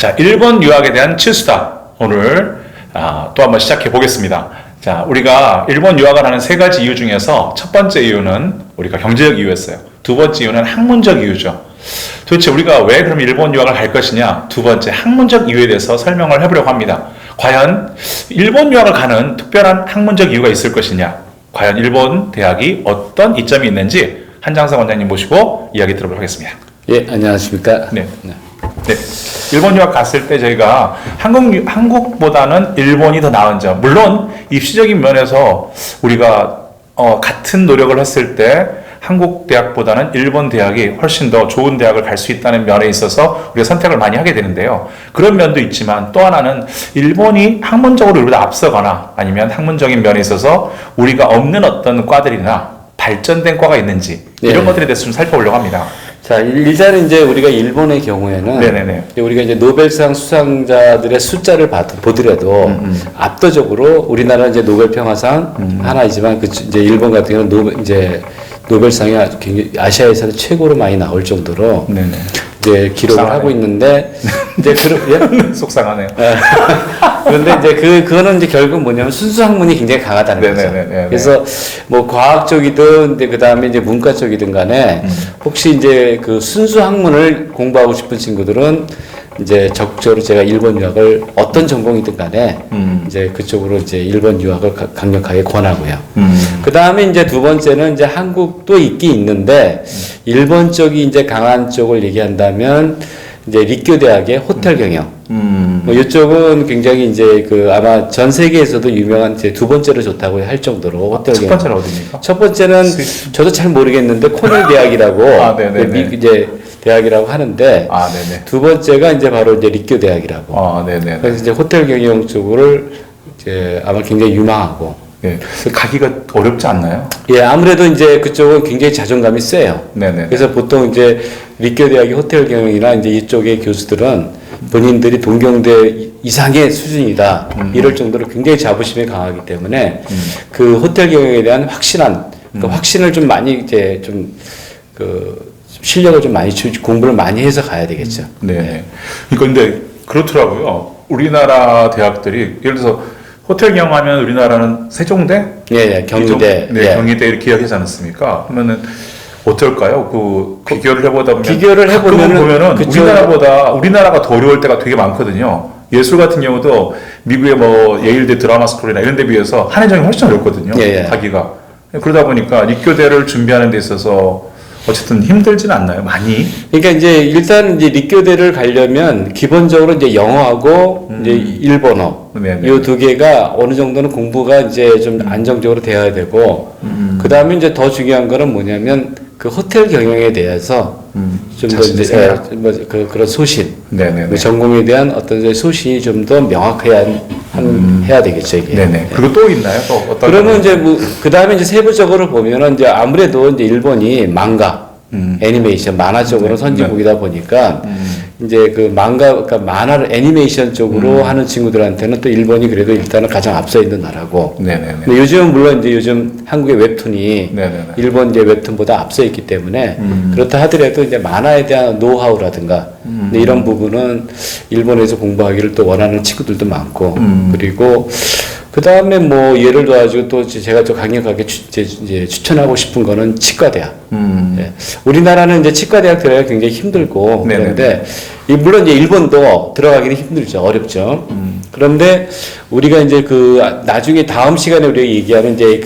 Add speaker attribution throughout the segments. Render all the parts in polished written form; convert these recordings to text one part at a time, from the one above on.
Speaker 1: 자, 일본 유학에 대한 치수다. 오늘 또 한번 시작해 보겠습니다. 자, 우리가 일본 유학을 하는 세 가지 이유 중에서 첫 번째 이유는 우리가 경제적 이유였어요. 두 번째 이유는 학문적 이유죠. 도대체 우리가 왜 그럼 일본 유학을 갈 것이냐? 두 번째 학문적 이유에 대해서 설명을 해보려고 합니다. 과연 일본 유학을 가는 특별한 학문적 이유가 있을 것이냐? 과연 일본 대학이 어떤 이점이 있는지 한장석 원장님 모시고 이야기 들어보도록 하겠습니다.
Speaker 2: 예, 안녕하십니까?
Speaker 1: 네. 일본 유학 갔을 때 저희가 한국보다는 일본이 더 나은 점. 물론 입시적인 면에서 우리가 같은 노력을 했을 때 한국 대학보다는 일본 대학이 훨씬 더 좋은 대학을 갈 수 있다는 면에 있어서 우리가 선택을 많이 하게 되는데요. 그런 면도 있지만 또 하나는 일본이 학문적으로 우리보다 앞서거나 아니면 학문적인 면에 있어서 우리가 없는 어떤 과들이나 발전된 과가 있는지 이런 것들에 대해서 좀 살펴보려고 합니다.
Speaker 2: 자, 일단은 이제 우리가 일본의 경우에는
Speaker 1: 네네네.
Speaker 2: 우리가 이제 노벨상 수상자들의 숫자를 보더라도 압도적으로 우리나라는 이제 노벨 평화상 하나이지만 이제 일본 같은 경우는 노벨상이 아주 굉장히 아시아에서는 최고로 많이 나올 정도로
Speaker 1: 네네.
Speaker 2: 이제 기록을
Speaker 1: 속상하네.
Speaker 2: 하고 있는데 이제
Speaker 1: 속상하네요.
Speaker 2: 그런데 이제 그거는 이제 결국 뭐냐면 순수 학문이 굉장히 강하다는 거죠.
Speaker 1: 네네네.
Speaker 2: 그래서 뭐 과학 쪽이든 그 다음에 이제 문과 쪽이든 간에 혹시 이제 그 순수 학문을 공부하고 싶은 친구들은 이제 적극적으로 제가 일본 유학을 어떤 전공이든 간에 이제 그쪽으로 이제 일본 유학을 강력하게 권하고요. 그 다음에 이제 두 번째는 이제 한국도 있긴 있는데 일본 쪽이 이제 강한 쪽을 얘기한다면 이제 리쿄 대학의 호텔 경영. 뭐 이쪽은 굉장히 이제 그 아마 전 세계에서도 유명한 이제 두 번째로 좋다고 할 정도로 호텔
Speaker 1: 첫
Speaker 2: 경영.
Speaker 1: 번째는 어디입니까?
Speaker 2: 첫 번째는 저도 잘 모르겠는데 코넬 대학이라고 이제 대학이라고 하는데
Speaker 1: 네네.
Speaker 2: 두 번째가 이제 바로 이제 리쿄 대학이라고.
Speaker 1: 네네.
Speaker 2: 그래서 이제 호텔 경영 쪽을 이제 아마 굉장히 유망하고.
Speaker 1: 네. 가기가 어렵지 않나요?
Speaker 2: 예, 아무래도 이제 그쪽은 굉장히 자존감이 세요.
Speaker 1: 네네.
Speaker 2: 그래서 보통 이제 리쿄 대학의 호텔 경영이나 이제 이쪽의 교수들은 본인들이 동경대 이상의 수준이다. 이럴 정도로 굉장히 자부심이 강하기 때문에 그 호텔 경영에 대한 확신한, 그 확신을 좀 많이 이제 실력을 좀 많이 공부를 많이 해서 가야 되겠죠.
Speaker 1: 네. 그러니까 근데 그렇더라고요. 우리나라 대학들이 예를 들어서 호텔 경영하면 우리나라는 세종대,
Speaker 2: 경희대,
Speaker 1: 경희대 이렇게 이야기하지 않았습니까? 그러면은 어떨까요? 비교를 해보다 보면
Speaker 2: 비교를 해보면은
Speaker 1: 우리나라가 더 어려울 때가 되게 많거든요. 예술 같은 경우도 미국의 뭐 예일대 드라마 스쿨이나 이런 데 비해서 한해정이 훨씬 어렵거든요. 가기가. 그러다 보니까 리쿄대를 준비하는 데 있어서 어쨌든 힘들지는 않나요? 많이?
Speaker 2: 그러니까 이제 일단 이제 리쿄대를 가려면 기본적으로 이제 영어하고 이제 일본어 이 두 개가 어느 정도는 공부가 이제 좀 안정적으로 되어야 되고 그 다음에 이제 더 중요한 거는 뭐냐면 그 호텔 경영에 대해서 좀 더 이제 그런 소신, 그 전공에 대한 어떤 소신이 좀 더 명확해야 해야 되겠죠 이게.
Speaker 1: 네네. 그리고 또 있나요? 또 어떤?
Speaker 2: 그러면 이제 그 다음에 이제 세부적으로 보면은 이제 아무래도 이제 일본이 망가, 애니메이션, 만화 쪽으로 선진국이다 보니까 이제 그 그러니까 만화를 애니메이션 쪽으로 하는 친구들한테는 또 일본이 그래도 일단은 가장 앞서 있는 나라고. 근데 요즘은 물론 이제 요즘 한국의 웹툰이 일본 이제 웹툰보다 앞서 있기 때문에 그렇다 하더라도 이제 만화에 대한 노하우라든가 이런 부분은 일본에서 공부하기를 또 원하는 친구들도 많고 그리고 그 다음에 뭐 예를 들어가지고 또 제가 좀 강력하게 이제 추천하고 싶은 거는 치과대학. 우리나라는 이제 치과대학 들어가기 굉장히 힘들고 그런데 물론 이제 일본도 들어가기는 힘들죠. 어렵죠. 그런데 우리가 이제 나중에 다음 시간에 우리가 얘기하는 이제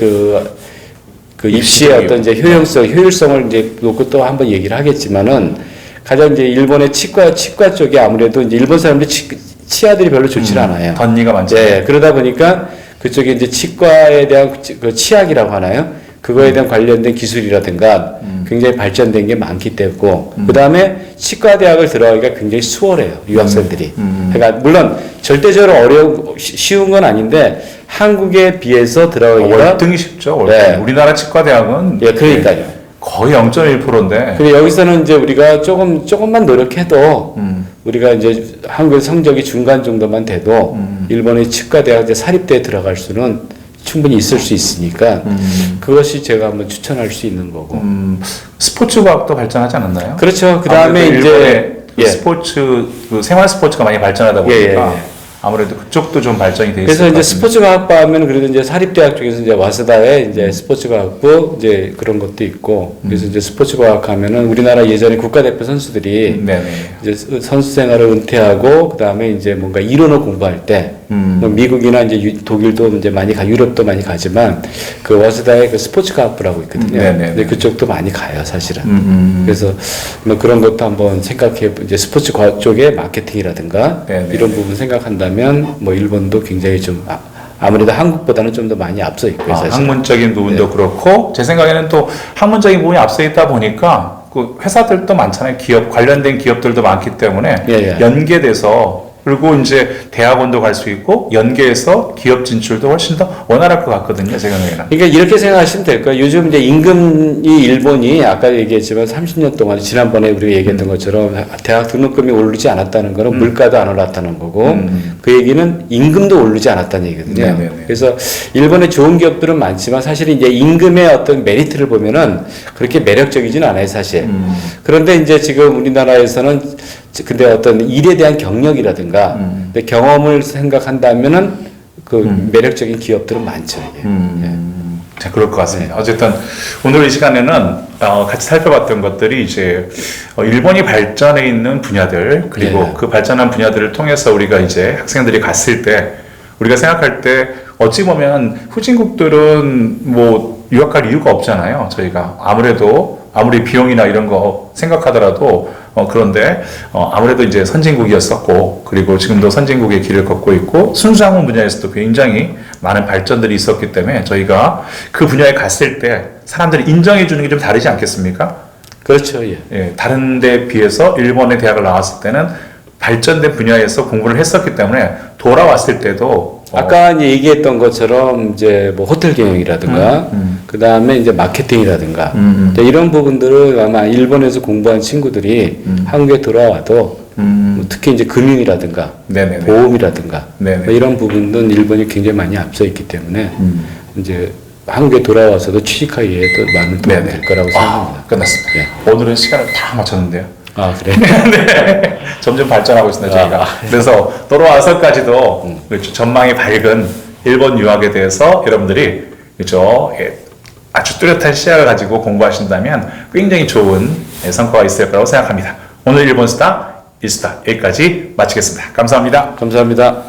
Speaker 2: 그 입시의 어떤 이제 효율성을 이제 놓고 또 한번 얘기를 하겠지만은 가장 이제 일본의 치과 쪽이 아무래도 이제 일본 사람들이 치아들이 별로 좋지 않아요.
Speaker 1: 덧니가 많죠.
Speaker 2: 네, 그러다 보니까 그쪽에 이제 치과에 대한 그 치약이라고 하나요? 그거에 대한 관련된 기술이라든가 굉장히 발전된 게 많기 때문에 그 다음에 치과대학을 들어가기가 굉장히 수월해요. 유학생들이. 그러니까 물론 절대적으로 쉬운 건 아닌데 한국에 비해서 들어가기가
Speaker 1: 월등히 쉽죠. 월등히. 우리나라 치과대학은
Speaker 2: 그러니까요.
Speaker 1: 거의 0.1%인데.
Speaker 2: 근데 여기서는 이제 우리가 조금만 노력해도 우리가 이제 한국의 성적이 중간 정도만 돼도 일본의 치과대학 이제 사립대에 들어갈 수는 충분히 있을 수 있으니까 그것이 제가 한번 추천할 수 있는 거고.
Speaker 1: 스포츠 과학도 발전하지 않았나요?
Speaker 2: 그렇죠. 그 다음에 이제
Speaker 1: 그
Speaker 2: 예.
Speaker 1: 스포츠 그 생활 스포츠가 많이 발전하다 보니까
Speaker 2: 예, 예.
Speaker 1: 아무래도 그쪽도 좀 발전이 돼 있을
Speaker 2: 그래서
Speaker 1: 것
Speaker 2: 이제
Speaker 1: 같습니다.
Speaker 2: 스포츠과학부 하면 그래도 이제 사립대학 쪽에서 이제 와스다에 이제 스포츠과학부 이제 그런 것도 있고 그래서 이제 스포츠과학 하면은 우리나라 예전에 국가대표 선수들이
Speaker 1: 네네.
Speaker 2: 이제 선수 생활을 은퇴하고 그 다음에 이제 뭔가 이론을 공부할 때 뭐 미국이나 이제 독일도 이제 많이 유럽도 많이 가지만 그 와스다에 그 스포츠과학부라고 있거든요.
Speaker 1: 네네네.
Speaker 2: 근데 그쪽도 많이 가요 사실은.
Speaker 1: 음.
Speaker 2: 그래서 뭐 그런 것도 한번 생각해 이제 스포츠과 쪽의 마케팅이라든가
Speaker 1: 네네.
Speaker 2: 이런 부분 생각한다면 뭐 일본도 굉장히 좀 아무래도 한국보다는 좀 더 많이 앞서 있고요. 사실.
Speaker 1: 학문적인 부분도 그렇고 제 생각에는 또 학문적인 부분이 앞서 있다 보니까 그 회사들도 많잖아요. 기업 관련된 기업들도 많기 때문에
Speaker 2: 예, 예.
Speaker 1: 연계돼서 그리고 이제 대학원도 갈 수 있고 연계해서 기업 진출도 훨씬 더 원활할 것 같거든요. 제 생각에는.
Speaker 2: 그러니까 이렇게 생각하시면 될 거예요. 요즘 이제 임금이 일본이 아까 얘기했지만 30년 동안 지난번에 우리가 얘기했던 것처럼 대학 등록금이 오르지 않았다는 거는 물가도 안 올랐다는 거고 그 얘기는 임금도 오르지 않았다는 얘기거든요.
Speaker 1: 네네네.
Speaker 2: 그래서 일본의 좋은 기업들은 많지만 사실 이제 임금의 어떤 메리트를 보면은 그렇게 매력적이지는 않아요, 사실. 그런데 이제 지금 우리나라에서는 근데 어떤 일에 대한 경력이라든가 근데 경험을 생각한다면은 그 매력적인 기업들은 많죠. 이게.
Speaker 1: 자, 그럴 것 같습니다. 어쨌든 오늘 이 시간에는 같이 살펴봤던 것들이 이제 일본이 발전해 있는 분야들 그리고
Speaker 2: 예.
Speaker 1: 그 발전한 분야들을 통해서 우리가 이제 학생들이 갔을 때 우리가 생각할 때 어찌 보면 후진국들은 뭐 유학할 이유가 없잖아요. 저희가 아무리 비용이나 이런 거 생각하더라도 그런데 아무래도 이제 선진국이었었고 그리고 지금도 선진국의 길을 걷고 있고 순수학문 분야에서도 굉장히 많은 발전들이 있었기 때문에 저희가 그 분야에 갔을 때 사람들이 인정해 주는 게 좀 다르지 않겠습니까?
Speaker 2: 그렇죠. 예.
Speaker 1: 예, 다른 데 비해서 일본의 대학을 나왔을 때는 발전된 분야에서 공부를 했었기 때문에 돌아왔을 때도
Speaker 2: 아까 이제 얘기했던 것처럼 이제 뭐 호텔 경영이라든가 그 다음에 이제 마케팅이라든가 이제 이런 부분들을 아마 일본에서 공부한 친구들이 한국에 돌아와도 뭐 특히 이제 금융이라든가
Speaker 1: 네네네.
Speaker 2: 보험이라든가
Speaker 1: 네네.
Speaker 2: 뭐 이런 부분들은 일본이 굉장히 많이 앞서 있기 때문에 이제 한국에 돌아와서도 취직하기에 또 많은 도움이
Speaker 1: 네네.
Speaker 2: 될 거라고 생각합니다.
Speaker 1: 끝났습니다.
Speaker 2: 예.
Speaker 1: 오늘은 시간을 다 맞췄는데요.
Speaker 2: 아 그래?
Speaker 1: 네. 점점 발전하고 있습니다, 저희가. 그래서 돌아와서까지도 그렇죠. 전망이 밝은 일본 유학에 대해서 여러분들이 그렇죠. 예, 아주 뚜렷한 시야를 가지고 공부하신다면 굉장히 좋은 성과가 있을 거라고 생각합니다. 오늘 일본 스타, 일스타 여기까지 마치겠습니다. 감사합니다.
Speaker 2: 감사합니다.